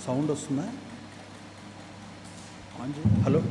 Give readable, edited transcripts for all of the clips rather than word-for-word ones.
Sound వస్తుందా? Hello.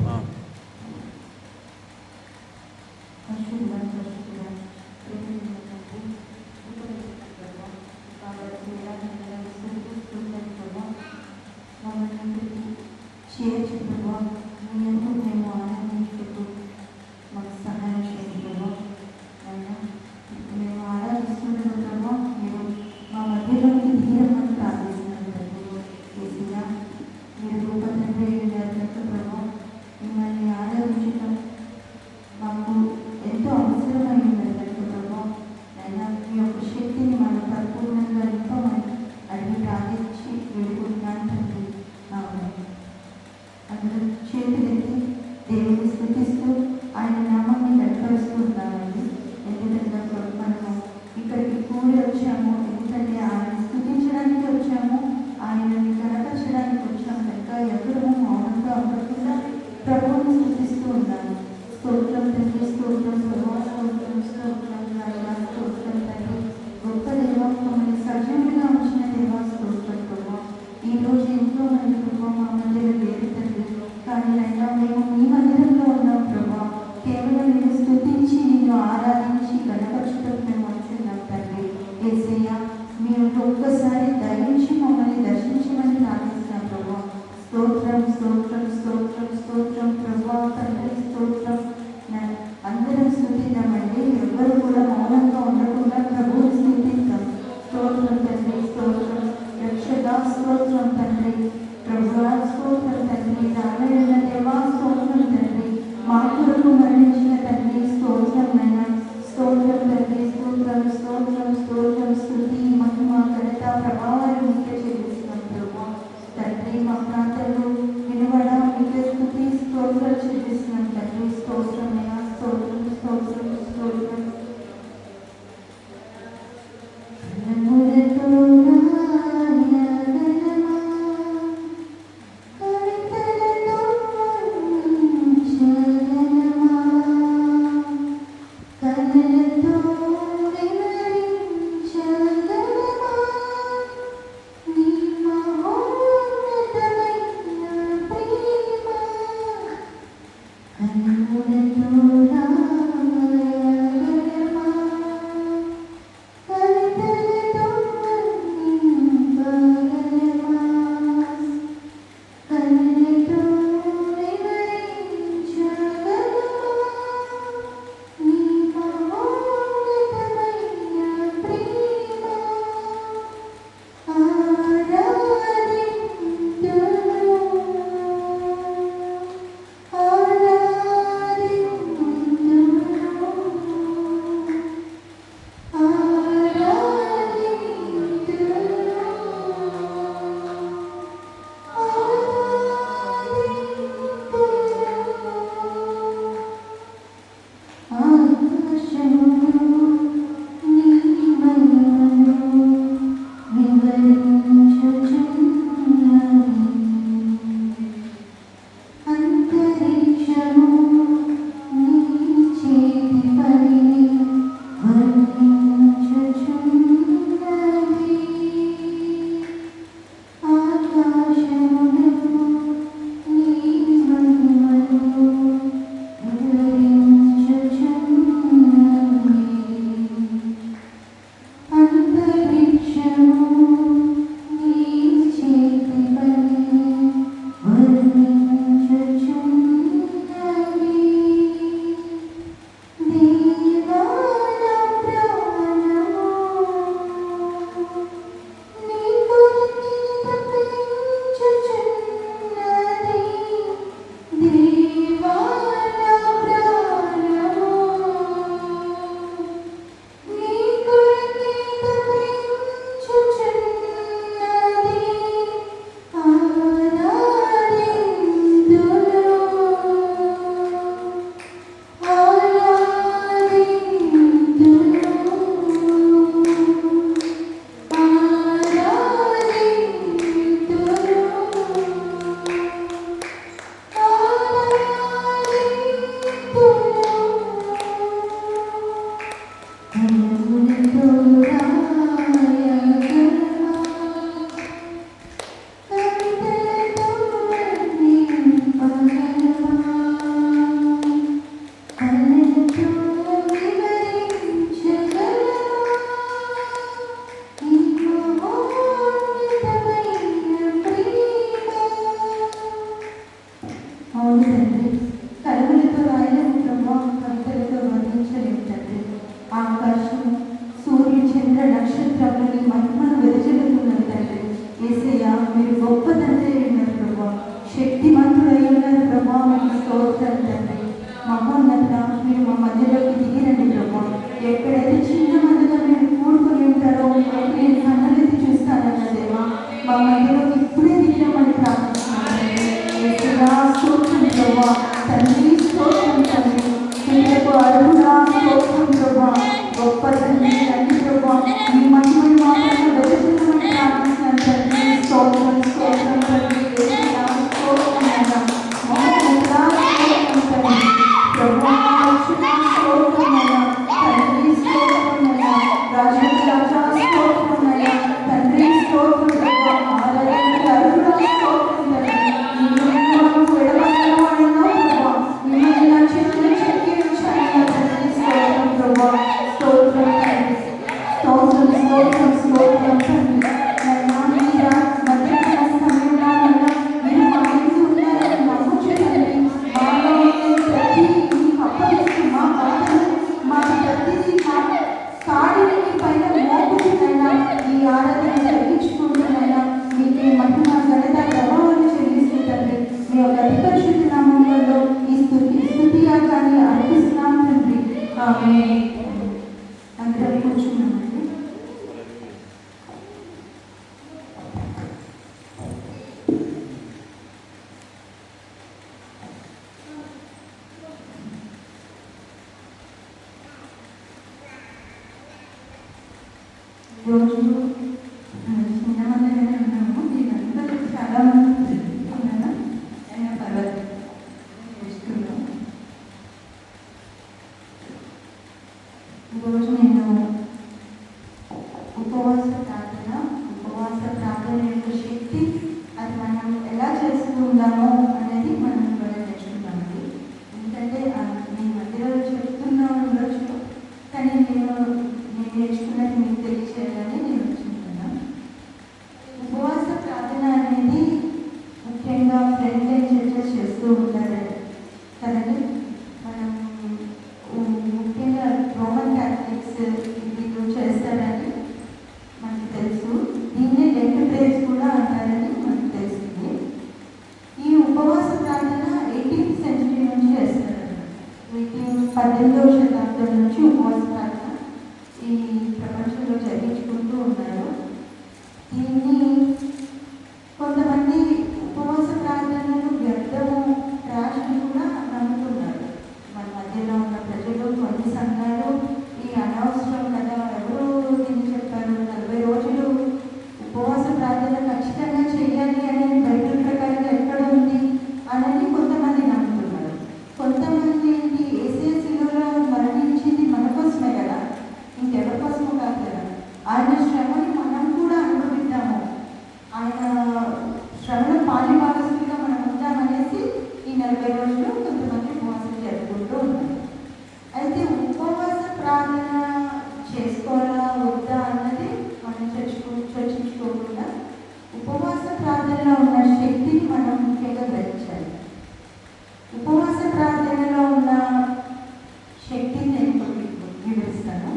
నీ మహోన్నతమైన స్తోత్రం తండ్రి. మహోన్నత మీరు మా మధ్యలోకి దిగిరండి ప్రభు. ఎక్కడైతే చిన్న మందిగా మీరు కూడుకుని ఉంటారో నేను కన్నలెత్తి చూస్తానన్న దేవా, మా మధ్యలోకి ఇప్పుడే దిగిరమని ప్రార్థిస్తున్నాను. స్తోత్రం ప్రభా తండ్రి, స్తోత్రం తండ్రి. పిల్లలకు అడుగుడా స్తోత్రం ప్రభా. గొప్ప తండ్రి తండ్రి ప్రభా, మీ మహిమను మాత్రమే వెతుకుతామని ప్రార్థిస్తున్నాను తండ్రి. స్తోత్రం స్తోత్రం తండ్రి. రోజు చిన్నమందిగానే ఉన్నాము. మీరందరూ చాలా మంది ఉన్నారా? అయినా పర్వాలేదు, చూస్తున్నాం. ఈరోజు నేను ఉపవాస ప్రార్థన యొక్క శక్తి, అది మనం ఎలా చేస్తూ ఉన్నామో అనేది మనం కూడా నేర్చుకుంటామండి. ఎందుకంటే నేను మధ్యలో చెప్తున్నా ఉండొచ్చు, కానీ నేను నేర్చుకున్నది మీకు తెలియచేయాలని నేను వచ్చుకుంటున్నాను. ఉపవాస ప్రార్థన అనేది ముఖ్యంగా ఫ్రెండ్ అండ్ చర్చెస్ చేస్తూ ఉంటారు కదండి. మనం ముఖ్యంగా రోమన్ క్యాథలిక్స్ వీళ్ళు చేస్తారని మనకు తెలుసు. దీన్నే లెంట్ ప్రేయర్స్ కూడా అంటారని మనకు తెలిసింది. ఈ ఉపవాస ప్రార్థన 18th సెంచరీ నుంచి చేస్తారు. 18వ శతాబ్దం నుంచి ఉపవాస ప్రార్థన ఈ ప్రపంచంలో జరిగించుకుంటూ ఉన్నారు. దీన్ని కొంతమంది ఉపవాస ప్రార్థనలు వ్యర్థము, రాశిని కూడా నమ్ముతున్నారు. మన మధ్యలో ఉన్న ప్రజలు, కొన్ని సంఘాలు ఈ అనవసరం కదా, ఎవరు దీన్ని చెప్పారు, 40 రోజులు ఉపవాస ప్రార్థన ఖచ్చితంగా చేయాలి అనేది బైబిల్ ప్రకారం ఎక్కడ ఉంది అనేది కొంతమంది నమ్ముతున్నారు. కొంతమంది యేసయ్య శిలువలో మరణించింది మన కోసమే కదా, ఇంకెవరి కోసమో కాదు కదా. ఆయన శ్రమని మనం కూడా అనుభవిద్దాము, ఆయన శ్రమలో పాలి భాగస్వామిగా మనం ఉంటామనేసి ఈ 40 రోజులు కొంతమంది ఉపవాసం జరుపుకుంటూ ఉన్నారు. అయితే ఉపవాస ప్రార్థన చేసుకోవాలా వద్దా అన్నది మనం చర్చించుకోకుండా ఉపవాస ప్రార్థనలో ఉన్న శక్తిని మనం ముఖ్యంగా గ్రహించాలి. ఉపవాస ప్రార్థనలో ఉన్న శక్తిని నేను వివరిస్తాను.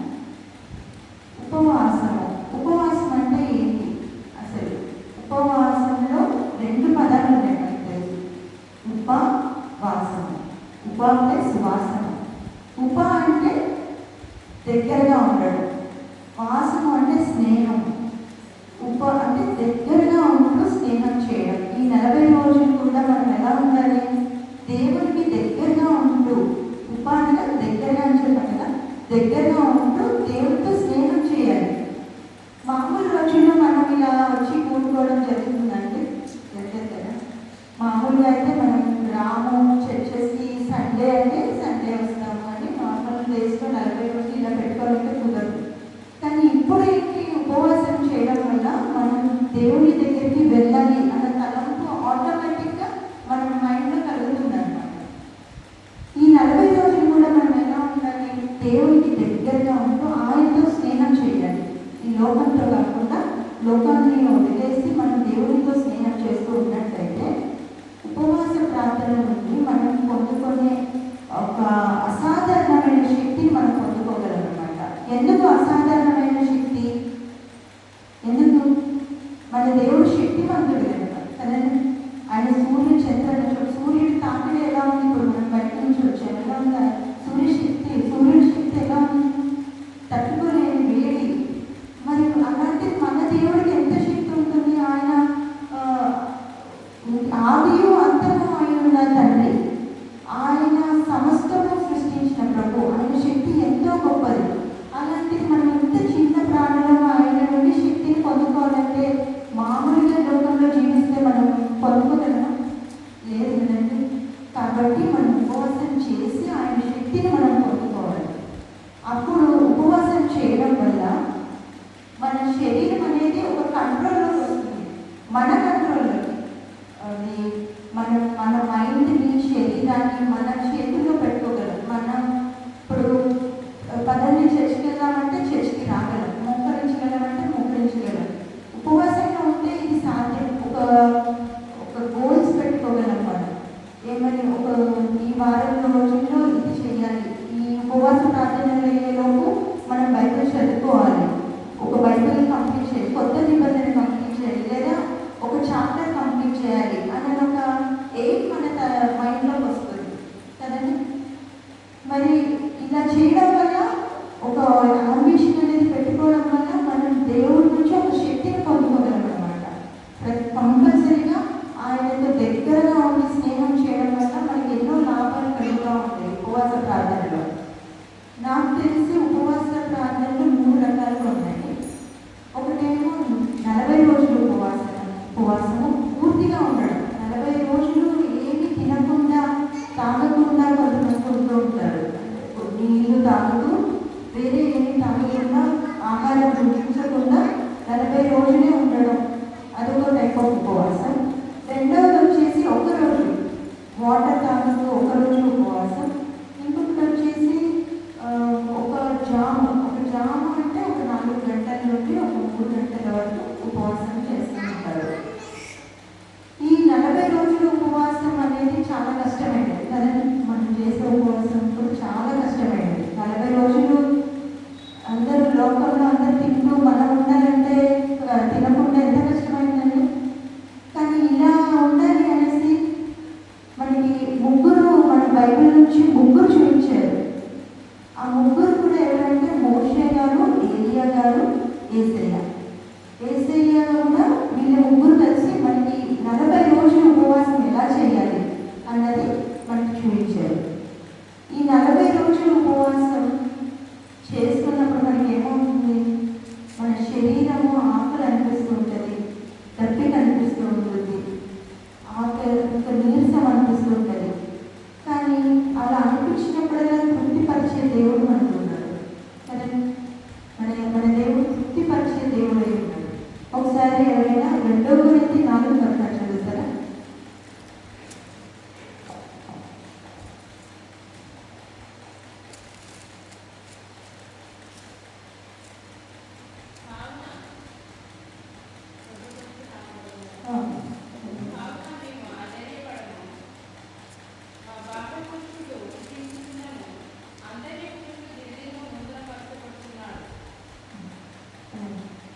ఉపవాసం అంటే ఏంటి? అసలు ఉపవాసంలో 2 పదాలు ఉన్నాయి మనకు తెలుసు. ఉపవాసం, ఉప ప్లస్ వాసన. ఉప అంటే దగ్గరగా ఉండడం, వాసము అంటే స్నేహం. ఉప అంటే దగ్గరగా ఉంటూ స్నేహం చేయడం. ఈ 40 రోజులు కూడా మనం ఎలా ఉండాలి? దేవునికి దగ్గరగా ఉంటూ, ఉప అనగా దగ్గరగా అని చెప్పాను కదా, దగ్గరగా ఉంటూ దేవుడితో స్నేహం చేయాలి. మామూలు రోజుల్లో మనం ఇలా వచ్చి కూడుకోవడం జరుగుతుందండి, జరగదు కదా. మామూలుగా అయితే మనం రాము చర్చెస్కి, సండే అంటే సండే వస్తాము అని నార్మల్ డేస్లో 40 రోజులు ఇలా పెట్టుకోవాలంటే కుదరదు. కానీ ఇప్పుడు ఏంటి, ఉపవాసం చేయడం వల్ల మనం దేవుని దగ్గరికి వెళ్ళాలి అన్న తలంపు ఆటోమేటిక్గా మన మైండ్లో కలుగుతుంది అన్నమాట. ఈ 40 రోజులు కూడా మనం ఎలా ఉండాలి? దేవునికి దగ్గరగా ఉంటూ ఆయనతో స్నేహం చేయాలి. ఈ లోకంతో కాకుండా లోకాన్ని వదిలేసి మనం దేవునితో స్నేహం చేస్తూ ఉన్నట్టయితే ఉపవాస ప్రార్థన నుండి మనం పొందుకునే ఒక అసాధారణమైన శక్తిని మనం పొందుకోగలం అన్నమాట. ఎందుకు అసాధారణమైన శక్తి? ఎందుకు? మన దేవుడు శక్తివంతుడు కనుక కదండి. ఆయన సూర్యుడు తాకిడి ఎలా ఉంది ఇప్పుడు ఆదియు అంతము అయిన తండ్రి, ఆయన సమస్తము సృష్టించిన ప్రభు, ఆయన శక్తి ఎంతో గొప్పది. అలాంటిది మనం ఇంత చిన్న ప్రాణంలో ఆయన నుండి శక్తిని పొందుకోవాలంటే మామూలుగా లోకంలో జీవిస్తే మనం పొందుకోగలమా? లేదు కదండి. కాబట్టి మనం ఉపవాసం చేసి ఆయన శక్తిని మనం పొందుకోవాలి. అప్పుడు ఉపవాసం చేయడం వల్ల మన శరీరం అనేది ఒక కంట్రోల్లోకి వస్తుంది, మన కంట్రోల్లోకి. అది మన మైండ్ని, శరీరాన్ని మన చేతుల్లో పెట్టుకోగలం. మనం ఇప్పుడు పదండి చర్చికి వెళ్దామంటే చర్చికి రాగలం, మోకరించగలమంటే మోకరించగలం. ఉపవాసంగా ఉంటే ఇది సాధ్యం. ఒక గోల్స్ పెట్టుకోగలం. మనం ఏమని ఈ వారం రోజుల్లో ఇది చేయాలి. ఈ ఉపవాస ప్రార్థనలు అయ్యేలోపు మనం బైబిల్ చదువుకోవాలి, ఒక బైబిల్ కంప్లీట్ చేయాలి, కొత్త నిబంధన కంప్లీట్ చేయాలి, లేదా ఒక చాప్టర్ కంప్లీట్ చేయాలి అనే ఒక ఎయిమ్ మన మైండ్లోకి వస్తుంది కదండి. మరి ఇలా చేయడం వల్ల, ఒక అంబిషన్ అనేది పెట్టుకోవడం వల్ల మనం దేవుడి నుంచి ఒక శక్తిని పొందుకోగలం అనమాట. కంపల్సరీగా ఆయనతో దగ్గరగా ఉండి స్నేహం చేయడం వల్ల మనకి ఎన్నో లాభాలు కలుగుతూ ఉంటాయి ఉపవాస ప్రార్థనలో. నాకు తెలిసి ఉపవాస ప్రార్థనలు 3 రకాలుగా ఉన్నాయి. ఒకటేమో 40 రోజులు ఉపవాసము పూర్తిగా ఉండడం. 40 రోజులు ఏమి తినకుండా తాగకుండా కొంతమంది ఉంటూ ఉంటారు. నీళ్ళు తాగుతూ వేరే ఏమి తాగకుండా, ఆహారం రుచించకుండా 40 రోజులే ఉండడం, అదొక టైప్ ఆఫ్ ఉపవాసం. రెండవది వచ్చేసి 1 రోజు వాటర్ తాగుతూ 1 రోజు ఉపవాసం. ఇంకొకటి వచ్చేసి ఒక జాము అంటే ఒక 4 గంటల నుండి ఒక 3 గంటల వరకు ఉపవాసం చేస్తూ ఉంటారు. ఈ 40 రోజుల ఉపవాసం అనేది చాలా కష్టమైనది కదండి. మనం చేసే ఉపవాసం కూడా చాలా కష్టమైనది. 40 రోజులు అందరూ లోకంలో అందరూ తింటూ మనం ఉండాలంటే తినకుండా ఎంత కష్టమైందండి. కానీ ఇలా ఉండాలి అనేసి మనకి మన బైబిల్ నుంచి 3 చూపించారు. ఆ 3 కూడా ఎవరంటే మోషే గారు, ఏలియా గారు, యేసయ్య కూడా. వీళ్ళ 3 కలిసి మనకి 40 రోజుల ఉపవాసం ఎలా చేయాలి అన్నది మనకి చూపించారు. ఈ 40 రోజుల ఉపవాసం చేస్తున్నప్పుడు మనకి ఏమవుతుంది? మన శరీరము ఆకలి అనిపిస్తూ ఉంటుంది, దప్పిక అనిపిస్తూ ఉంటుంది, నీరసం అనిపిస్తూ ఉంటుంది. కానీ అలా అనిపించినప్పుడల్లా తృప్తిపరిచే దేవుడు మనకు ఉన్నాడు కదండి. మన దేవుడు తృప్తిపరిచే దేవుడు అయి ఉన్నాడు. ఒకసారి ఎవరైనా 2 కొరింథీ 4 చదువుతారా?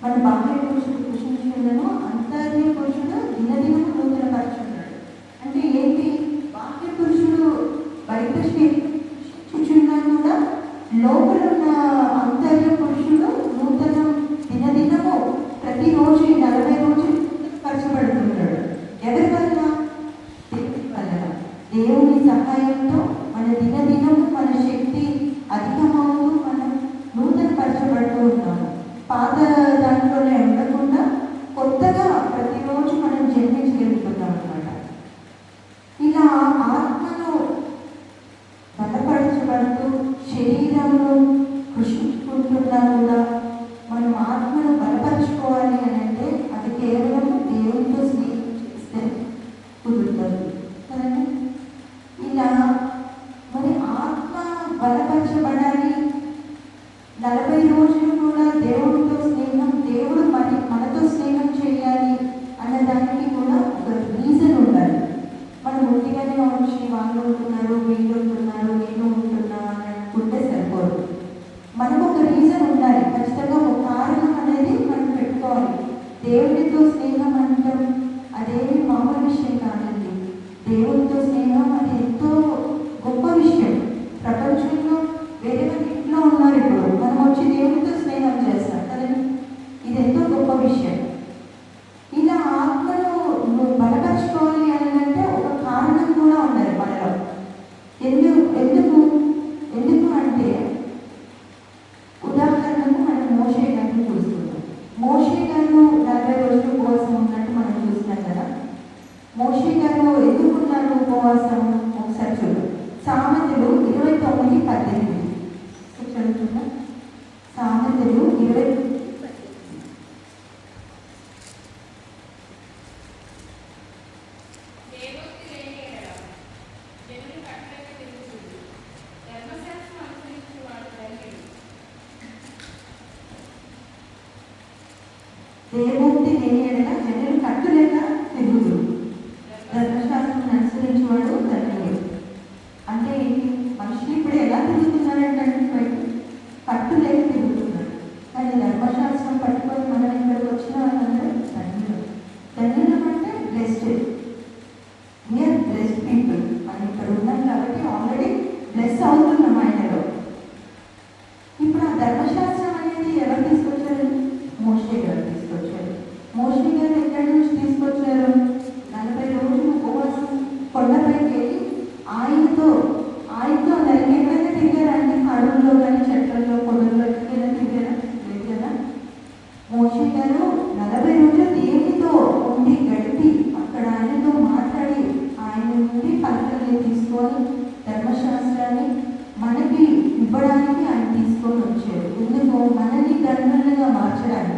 మన బాహ్య పురుషుడు కృషించుండను, అంతర్య పురుషుడు దినదినము నూతన పరచున్నాడు. అంటే ఏంటి? బాహ్య పురుషుడు బయట కూర్చున్నా కూడా లోపల ఉన్న అంతర్య పురుషుడు దినదినము ప్రతిరోజు 40 రోజులు పరచబడుతున్నాడు. ఎవరి వల్ల? దేవుడి వల్ల. దేవుని సహాయంతో మన దినదినము మన శక్తి అధికమవుతూ మనం నూతన పరచబడుతూ ఉన్నాము. పాత దాంట్లోనే ఉండకుండా కొత్తగా ప్రతిరోజు మనం జన్మించగలుగుతున్నాం అన్నమాట. ఇలా ఆత్మను బలపరచబడుతూ శరీరంలో కృషించుకుంటున్నా కూడా మనం ఆత్మను బలపరచుకోవాలి అని అంటే అది కేవలం దేవునితో స్నేహం చేస్తే కుదురుతుంది కదండి. ఇలా మరి ఆత్మ బలపరచబడాలి, 40 రోజులు కూడా దేవుడితో స్నేహం, దేవుడు మనతో స్నేహం చేయాలి అన్నదానికి కూడా ఒక రీజన్ ఉండాలి. మనం ఒట్టిగానే వచ్చి వాళ్ళు ఉంటున్నారు, వీళ్ళు ఉంటున్నారు, నేను ఉంటున్నా అని అనుకుంటే సరిపోదు. మనకు ఒక రీజన్ ఉండాలి, ఖచ్చితంగా ఒక కారణం అనేది మనం పెట్టుకోవాలి. దేవుడితో స్నేహం అంటాం, అదేమి మామూలు విషయం కాదండి. దేవుడితో స్నేహం అది ఎంతో గొప్ప విషయం. ప్రపంచంలో వేరే ఇంట్లో ఉన్నారు, ఇప్పుడు మనం వచ్చి దేవుడితో స్నేహం చేస్తాం కదండి. ఇది ఎంతో గొప్ప విషయం. ఇలా ఆత్మను నువ్వు బలపరచుకోవాలి అని అంటే మోషే గారు ఎందుకున్నారు ఉపవాసం ఒకసారి చూడు. సామెతలు 29:18 చదువుతున్నా. సామెతలు 20 దేవోక్తి లేని ఎడల జనులు కట్టులేక తిరుగుదు, ధర్మశాస్త్రం అనుసరించేవాడు ధన్యుడు. అంటే మనుషులు ఇప్పుడు ఎలా తిరుగుతున్నారంటే కట్టులేక తిరుగుతున్నారు. కానీ ధర్మశాస్త్రం పట్టుకొని మనం ఇక్కడికి వచ్చిన వాళ్ళందరూ ధన్యులు. ధన్యులు అంటే బ్లెస్డ్, నియర్ బ్లెస్డ్ పీపుల్. మనం ఇక్కడ ఉన్నాం కాబట్టి ఆల్రెడీ బ్లెస్ అవుతున్నాం ఆయనలో. ఇప్పుడు ఆ ధర్మశాస్త్రం అనేది ఎవరు తీసుకొచ్చారు? మోషే గారు తీసుకొచ్చారు. మోషే గారు ఎక్కడి నుంచి తీసుకొచ్చారు? 40 రోజులు ఉపవాసం కొండపైకి వెళ్ళి ఆయనతో ఎక్కడైనా తిరిగారండి? అడవుల్లో కానీ చెట్లలో కొండల్లో ఎక్కడైనా తిరిగారా? లేదు కదా. మోషే గారు 40 రోజులు దేవునితో ఉండి గడిపి అక్కడ ఆయనతో మాట్లాడి ఆయన నుండి పలకల్ని తీసుకొని ధర్మశాస్త్రాన్ని మనకి ఇవ్వడానికి ఆయన తీసుకొని వచ్చారు. ఎందుకు? మనని ధర్మంగా మార్చడానికి.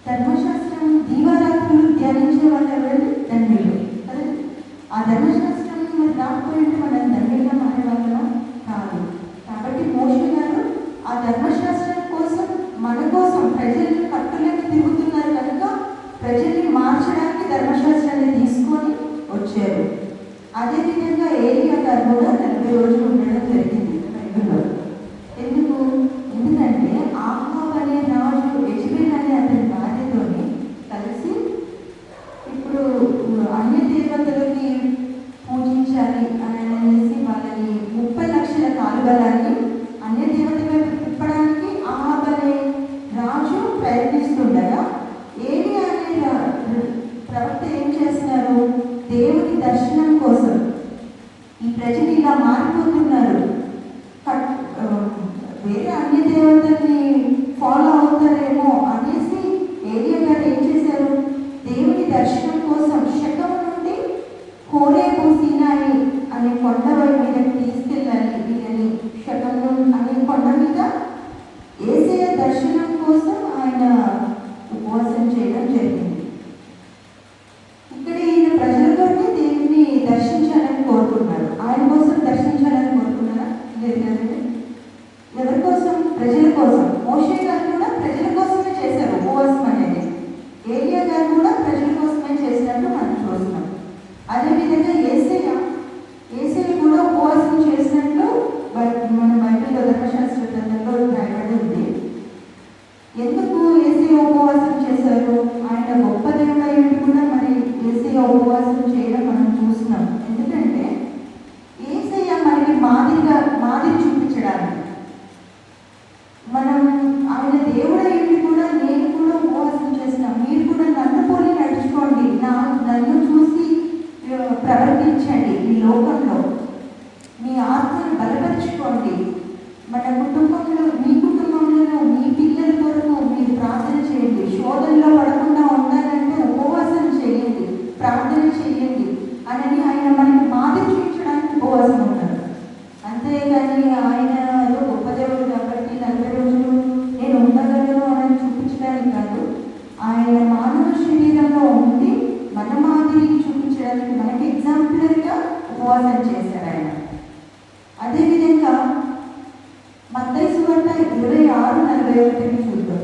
ధర్మశాస్త్రం దీవారాత్రులు ధ్యానించే వాళ్ళు ఎవరు? ధన్యులు కదా. ఆ ధర్మశాస్త్రం మరి రాకపోయింటే మనం ధన్యులుగా మారే వాళ్ళం కాదు. కాబట్టి మోషే గారు ఆ ధర్మశాస్త్రం కోసం, మన కోసం ప్రజల్ని కట్టులేక తిరుగుతున్నారు కనుక ప్రజల్ని మార్చడానికి ధర్మశాస్త్రాన్ని తీసుకొని వచ్చారు. అదేవిధంగా ఏలియా గారు కూడా 40 రోజులు ఉండడం జరిగింది బైబిల్లో. ఎందుకంటే ఆహాబ్ అనే రాజు, యెజెబెల్ అనే అతని భార్యతోని కలిసి ఇప్పుడు అన్య దేవతలకి పూజించాలి అని అనేసి వాళ్ళని 30 లక్షల కాలుబలాన్ని అన్య దేవతలకు తిప్పడానికి ఆహాబ్ అనే రాజు ప్రయత్నిస్తుండగా ఏలియా అనే ప్రవక్త ఏం చేస్తున్నారు? దేవుని దర్శనం కోసం ఈ ప్రజలు ఇలా మారిపోతున్నారు, వేరే అన్య దేవతల్ని ఫాలో అవుతారేమో అనేసి ఏలియా గారు ఏం చేశారు? దేవుని దర్శనం కోసం శకము నుండి హోరేబు సీనాయి అనే కొండ మీద తీసుకెళ్ళాలి వీళ్ళని. శకము అనే కొండ మీద యేసయ్య దర్శనం కోసం ఆయన ఉపవాసం చేయడం జరిగింది. ఇక్కడ ఈయన ప్రజలతోటి దేవుని దర్శించాలని కోరుకున్నారు. ఆయన కోసం దర్శించాలని కోరుకున్నారా? లేదు కదండి. ఎవరి కోసం? ప్రజల కోసం. మోషే గారు కూడా ప్రజల కోసమే చేశారు ఉపవాసం అనేది. ఏలియా గారు కూడా ప్రజల కోసమే చేసినట్టు మనం చూస్తున్నాం. అదేవిధంగా యేసయ్య కూడా ఉపవాసం చేసినట్లు మన బైబిల్లో ధర్మశాస్త్ర గ్రంథంలో రాయబడి ఉంది. ఎందుకు యేసయ్య ఉపవాసం చేశారు? ఆయన గొప్ప దేవుడు అయ్యి కూడా మరి యేసయ్య ఉపవాసం చేయడం మనం చూస్తున్నాం. ఎందుకంటే యేసయ్య మనకి మాదిరి చూపించడానికి. మనం ఆయన దేవుడయ్యి కూడా నేను కూడా ఉపవాసం చేసిన, మీరు కూడా నన్ను పోలి నడుచుకోండి, నన్ను చూసి ప్రవర్తించండి, ఈ లోకంలో మీ ఆత్మను బలపరుచుకోండి. మన కుటుంబంలో, మీ కుటుంబంలో మీ పిల్లల కొరకు మీరు ప్రార్థన చేయండి. శోధనలో పడకుండా ఉండాలంటే ఉపవాసం చేయండి, ప్రార్థన చేయండి అని ఆయన మనకి మాదిరి చూపించడానికి ఉపవాసం ఉన్నారు. అంతేగాని ఆయన ఏదో గొప్ప దేవుడు కాబట్టి 40 రోజులు నేను ఉండగలను అని చూపించడానికి కాదు. ఆయన మానవ శరీరంలో ఉండి మన మాదిరి చూపించడానికి, మనకి ఎగ్జాంపులర్గా ఉపవాసం చేశారు ఆయన. అదేవిధంగా మత్తయి సువార్త 26:41 చూద్దాం.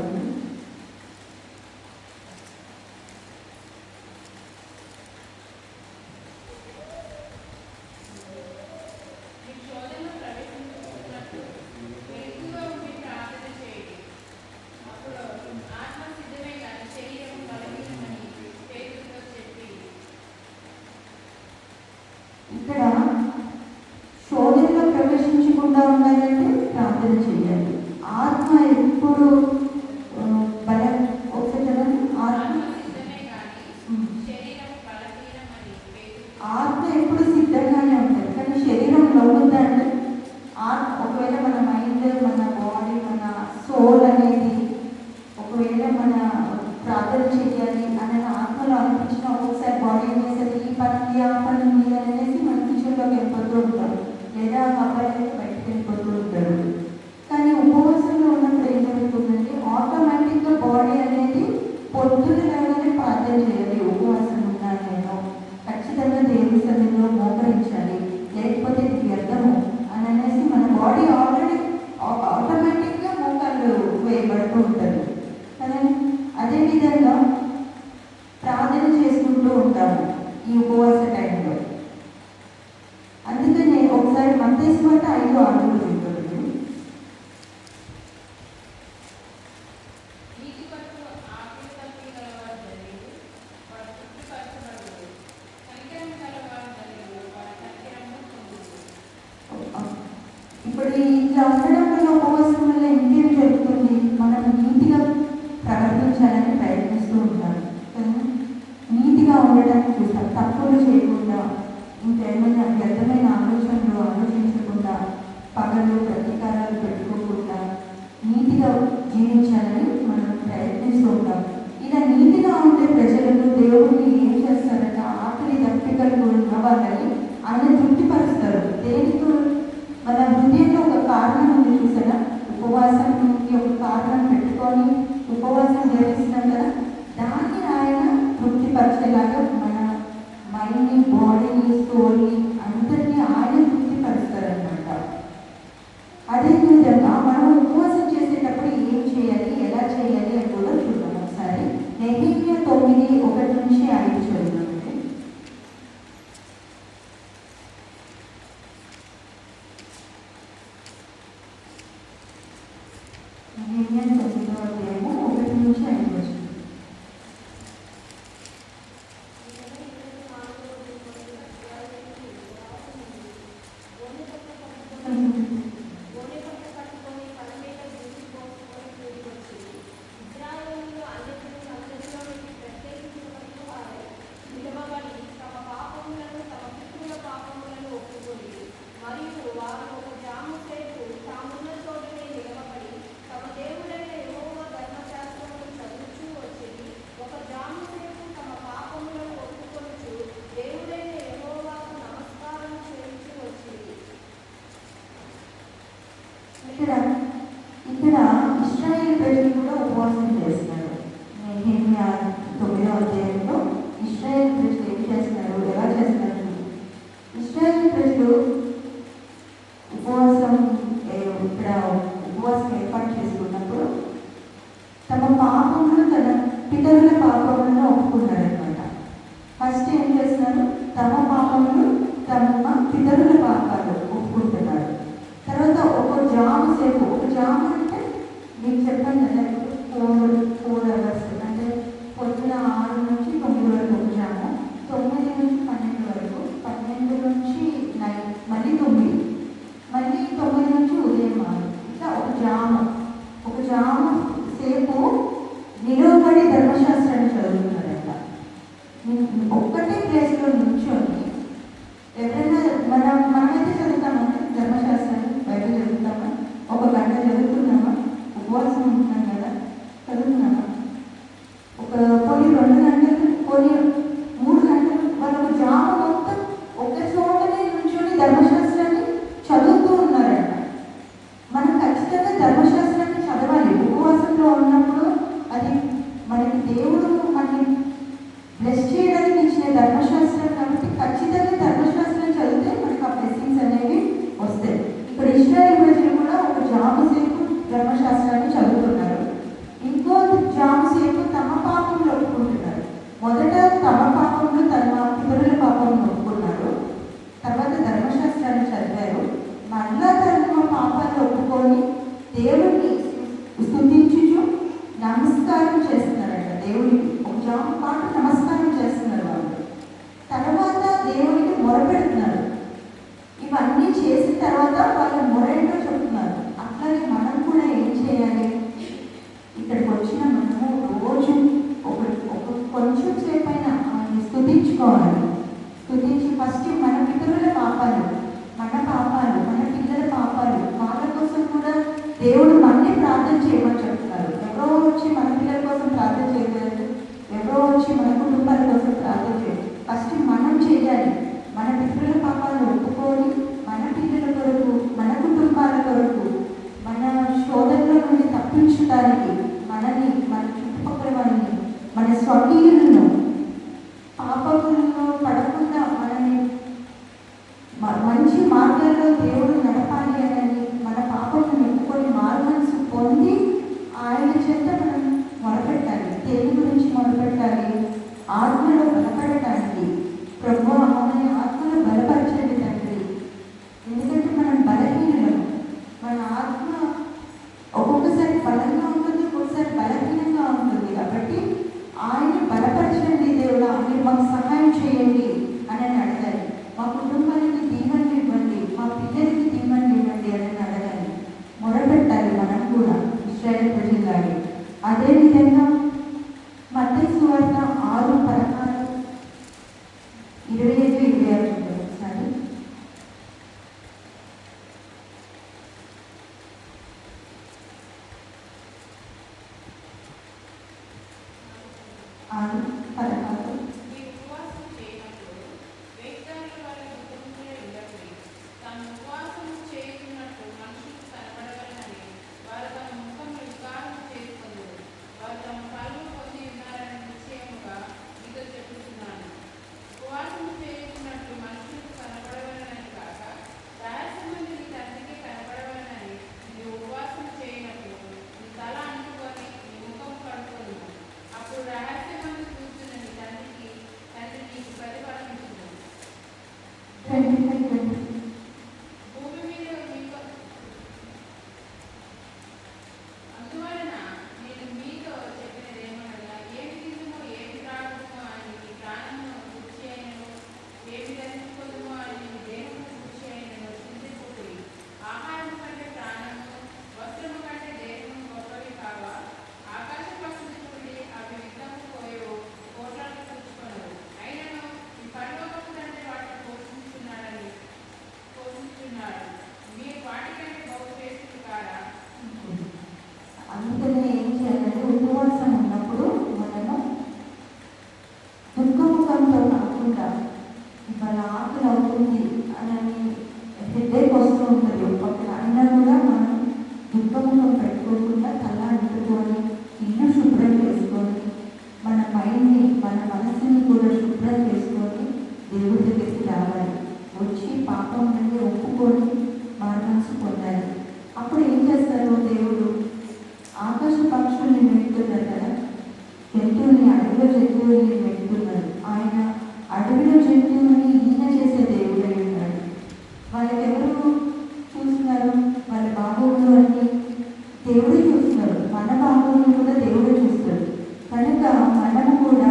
ఇక్కడ శోధనలో ప్రవేశించకుండా ఉండాలంటే ప్రార్థన చేయాలి. ఆత్మ ఎప్పుడు ఆత్మ ఎప్పుడు సిద్ధంగానే ఉంటుంది, కానీ శరీరం లొంగుద్దండి. ఒకవేళ మన మైండ్, మన బాడీ, మన సోల్ అనేది ఒకవేళ మన ప్రార్థన చేయాలి అనే ఆత్మలో అనిపించిన ఒక్కొక్కసారి బాడీ ఉపవాస టైంలో. అందుకనే ఒకసారి మత్తయి సువార్త 5:6 చెప్తాడు. ఇప్పుడు ఇట్లా ఉండడం వల్ల, ఉపవాసం వల్ల ఇంకేం జరుగుతుంది? మనం నీతిగా ప్రవర్తించాలని ప్రయత్నిస్తూ ఉంటాం కదా, నీతిగా ఉండడానికి చూస్తాం. తప్పులు చేయకుండా, ఇంకేమైనా వ్యర్థమైన ఆలోచనలు ఆలోచించకుండా, పగలు ప్రతీకారాలు పెట్టుకోకుండా నీతిగా జీవించాలని మనం ప్రయత్నిస్తూ ఉంటాం. ఇలా నీతిగా ఉండే ప్రజలను దేవుడిని ఏం చేస్తారంటే, ఆకలి దప్పికలు ఉన్న వాళ్ళని ఆయన తృప్తిపరుస్తారు. దేనితో? మన హృదయంలో ఒక కారణం ఉంది చూసారా? ఉపవాసానికి ఒక కారణం పెట్టుకొని ఉపవాసం జరిగిస్తున్నాం కదా, దాన్ని ఆయన తృప్తిపరిచేలాగా మన మైండ్ని, బాడీని, సోల్ని అందరినీ ఆయన తృప్తిపరుస్తారనమాట. అదేవిధంగా మనం ఉపవాసం చేసేటప్పుడు ఏం చేయాలి, ఎలా చేయాలి అని కూడా చూద్దాం ఒకసారి. నెహెమ్యా 9:1-5 చదువుతాం. నెహెమ్యా 9:1-5 వచ్చింది. ఇక్కడ ఇశ్రాయేలు ప్రజలు కూడా ఉపవాసం చేస్తున్నారు. నెహెమ్యా 9వ అధ్యాయంలో ఇశ్రాయేలు ప్రజలు ఏం చేస్తున్నారు, ఎలా చేస్తున్నారు? ఇశ్రాయేలు ప్రజలు ఉపవాసం ఏర్పాటు చేసుకున్నప్పుడు తమ పాపములు, తన పితరుల పాపములను ఒప్పుకున్నారనమాట. ఫస్ట్ ఏం చేస్తున్నారు? తమ పాపములు, తమ పితరుల పాపాలు ఒప్పుకుంటున్నారు. తర్వాత ఒక జాము సేపు, ఒక జాము అంటే మీకు చెప్పాను కదా, 4 hours అంటే పొద్దున 6 నుంచి 9 వరకు ఒక జాము, 9 నుంచి 12 వరకు, 12 నుంచి 9, మళ్ళీ 9, మళ్ళీ 9 నుంచి ఉదయం 6. ఇట్లా ఒక జాము సేపు నిలవబడి ధర్మశాస్త్రాన్ని చదువుతున్నారంట. ఒక్కటే ప్లేస్లో నుంచొని ఎవరైనా మనమైతే చదువుతామంటే ధర్మశాస్త్రాన్ని బయట చదువుతామా, 1 గంట చదువుతున్నామా, ఉపవాసం ఉంటున్నాం కదా, చదువుతున్నాం. 25-26 చూద్దాం ఒకసారి. ఆరు 16 అందుకనే ఏం చేయాలంటే ఉపవాసం ఉన్నప్పుడు మనము దుఃఖముఖంతో కాకుండా ఇవాళ ఆకలి అవుతుంది అని హెడ్ఏక్ వస్తూ ఉంటుంది ఒక్కొక్కటి అయినా కూడా మనం దుఃఖముఖం పెట్టుకోకుండా తల అంటుకొని ఇల్లు శుభ్రం చేసుకొని మన మైండ్ని మన మనసుని కూడా శుభ్రం చేసుకొని దేవుడి దగ్గరికి రావాలి. వచ్చి పాపం నుండి ఒప్పుకొని మనసు పొందాలి. అప్పుడు ఏం చేస్తారు దేవుడు? ఆకాశ పక్షుల్ని మెట్టుతున్నారు కదా, జంతువుల్ని అడవిలో జంతువుల్ని మెట్టుతున్నారు. ఆయన అడవిలో జంతువుల్ని ఈయన చేసే దేవుడు అయి ఉన్నాడు. వాళ్ళకి ఎవరు చూస్తున్నారు? వాళ్ళ బాగోగులు అన్ని దేవుడే చూస్తున్నారు. మన బాగోగులు కూడా దేవుడే చూస్తాడు. కనుక మనము కూడా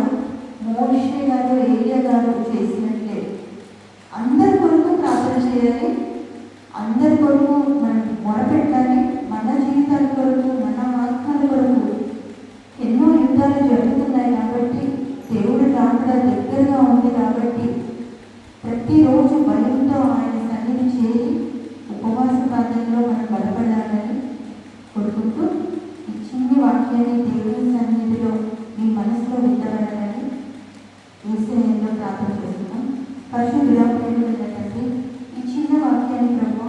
మోషే గారు ఏలియా గారు చేసినట్లే అందరి కొరకు ప్రార్థన చేయాలి, అందరి కొరకు మనం మొరపెట్టాలి. మన జీవితాల కొరకు, మన ఆత్మల కొరకు ఎన్నో యుద్ధాలు జరుగుతున్నాయి కాబట్టి, దేవుడు రాకడ దగ్గరగా ఉంది కాబట్టి ప్రతిరోజు భయంతో ఆయన సన్నిధి చేరి ఉపవాస ప్రార్థనలో మనం బలపడాలని కోరుకుంటూ ఈ చిన్ని వాక్యాన్ని దేవుని సన్నిధిలో మీ మనసులో విత్తబడాలని యేసయ్యలో ప్రార్థన చేస్తున్నాం. పరిశుద్ధుడా, ప్రేమగల తండ్రి, ఈ చిన్న వాక్యాన్ని ప్రభు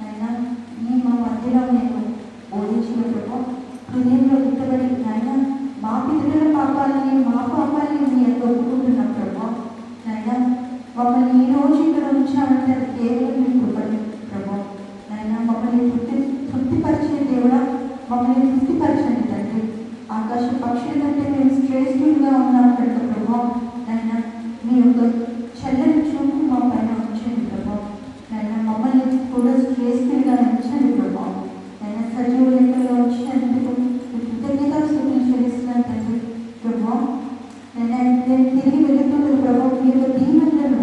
ఆయన మా మధ్యలో నేను బోధించిన ప్రభు హృదయంలో విత్తబడి నాయన మా పితరుల పాపాలని మా పాపాలని మీ యొక్క ఒప్పుకుంటున్నాం ప్రభు. నాయన మమ్మల్ని ఈ రోజు ఇక్కడ ఉంచామంటే అది కేవలం మీ కృపని ప్రభు. నాయన మమ్మల్ని తృప్తిపరిచే దేవుడా, మమ్మల్ని తృప్తిపరచండి తండ్రి. ఆకాశ పక్షుల కంటే మేము శ్రేష్ఠులుగా ఉన్నాం కనుక ప్రభు, నాయన మీ యొక్క చల్లని చూపు మా పైన ఉంచండి ప్రభు. నాయన మమ్మల్ని కూడా శ్రేష్ఠులుగా ఉంచండి ప్రభు. నాయన సజీవ లెక్కలో ఉంచినందుకు కృతజ్ఞతాస్తుతులు చెల్లిస్తున్నాను తండ్రి ప్రభు. నేను తిరిగి వెళుతున్నది ప్రభు, మీ యొక్క దీవెనలను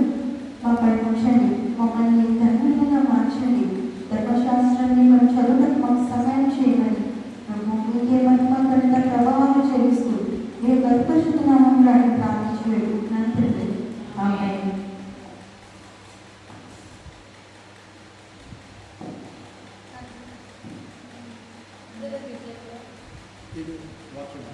మా పైన ఉంచండి. మమ్మల్ని ధన్యులుగా మార్చండి. ధర్మశాస్త్రాన్ని మనం చదువుటకు మాకు సహాయం చేయమని ప్రభు మీకే మహిమ కనుక ప్రభావాలు చెల్లిస్తూ మీ యొక్క పరిశుద్ధ నామంలో ఆయన ప్రార్థించి వేడుకుంటున్నాను తండ్రి. ఆమేన్. ఇది వాక్యం